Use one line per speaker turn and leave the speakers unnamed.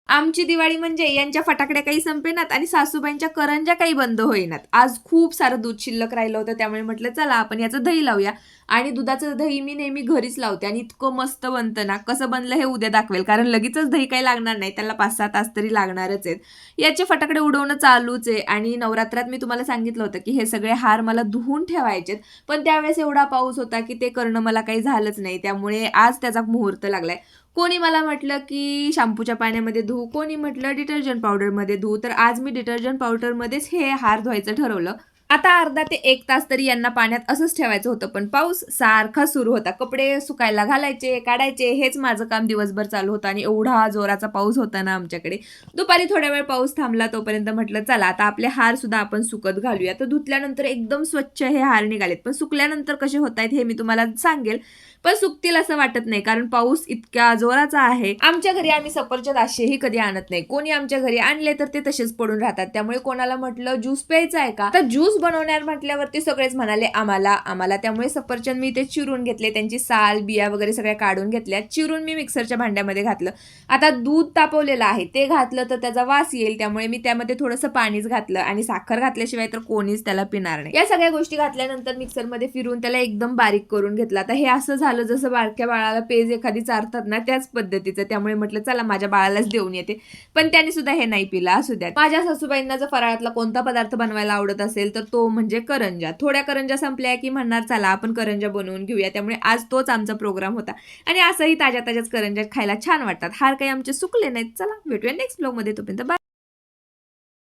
आमची दिवाळी म्हणजे यांच्या फटाकड्या काही संपेनात आणि सासूबाईंच्या करंज्या काही बंद होईनात. आज खूप सारं दूध शिल्लक राहिलं होतं, त्यामुळे म्हटलं चला आपण याचं दही लावूया. आणि दुधाचं दही मी नेहमी घरीच लावते आणि इतकं मस्त बनतं ना. कसं बनलं हे उद्या दाखवेल, कारण लगेचच दही काही लागणार नाही, त्याला 5-6 तास तरी लागणारच आहेत. याचे फटाकडे उडवणं चालूच आहे. आणि नवरात्रात मी तुम्हाला सांगितलं होतं की हे सगळे हार मला धुवून ठेवायचेत, पण त्यावेळेस एवढा पाऊस होता की ते करणं मला काही झालंच नाही. त्यामुळे आज त्याचा मुहूर्त लागलाय. कोणी मला म्हटलं की शॅम्पूच्या पाण्यामध्ये धुऊ, कोणी म्हटलं डिटर्जंट पावडरमध्ये धुऊ, तर आज मी डिटर्जंट पावडरमध्येच हे हार धुवायचं ठरवलं. आता अर्धा ते 1 तास तरी यांना पाण्यात असंच ठेवायचं होतं, पण पाऊस सारखा सुरू होता. कपडे सुकायला घालायचे, काढायचे, हेच माझं काम दिवसभर चालू होतं आणि एवढा जोराचा पाऊस होता ना आमच्याकडे. दुपारी थोड्या वेळ पाऊस थांबला, तोपर्यंत म्हटलं चला आता आपले हार सुद्धा आपण सुकत घालूया. तर धुतल्यानंतर एकदम स्वच्छ हे हार निघालेत, पण सुकल्यानंतर कसे होतायत हे मी तुम्हाला सांगेल. पण सुकतील असं वाटत नाही, कारण पाऊस इतक्या जोराचा आहे. आमच्या घरी आम्ही सफरचंद असेही कधी आणत नाही. कोणी आमच्या घरी आणले तर ते तसेच पडून राहतात. त्यामुळे कोणाला म्हटलं ज्यूस प्यायचा आहे का, तर ज्यूस बनवणार म्हटल्यावरती सगळेच म्हणाले आम्हाला आम्हाला. त्यामुळे सफरचंद मी ते चिरून घेतले, त्यांची साल बिया वगैरे सगळ्या काढून घेतल्या, चिरून मी मिक्सरच्या भांड्यामध्ये घातलं. आता दूध तापवलेलं आहे ते घातलं तर त्याचा वास येईल, त्यामुळे मी त्यामध्ये थोडंसं पाणीच घातलं आणि साखर घातल्याशिवाय तर कोणीच त्याला पिणार नाही. या सगळ्या गोष्टी घातल्यानंतर मिक्सरमध्ये फिरून त्याला एकदम बारीक करून घेतलं. आता हे असं झालं जसं बारक्या बाळाला पेज एखादी चारतात ना, त्याच पद्धतीचं. त्यामुळे म्हटलं चला माझ्या बाळालाच देऊन येते, पण त्याने सुद्धा हे नाही पिला. असू द्या. माझ्या सासूबाईंना जर फराळातला कोणता पदार्थ बनवायला आवडत असेल तर तो म्हणजे करंजा. थोड्या करंजा संपल्या की म्हणणार चला आपण करंजा बनवून घेऊया. त्यामुळे आज तोच आमचा प्रोग्राम होता आणि असंही ताज्या ताज्याच करंजा खायला छान वाटतात. हार काही आमचे सुकले नाहीत. चला भेटूया नेक्स्ट ब्लॉग मध्ये. तोपर्यंत बाय.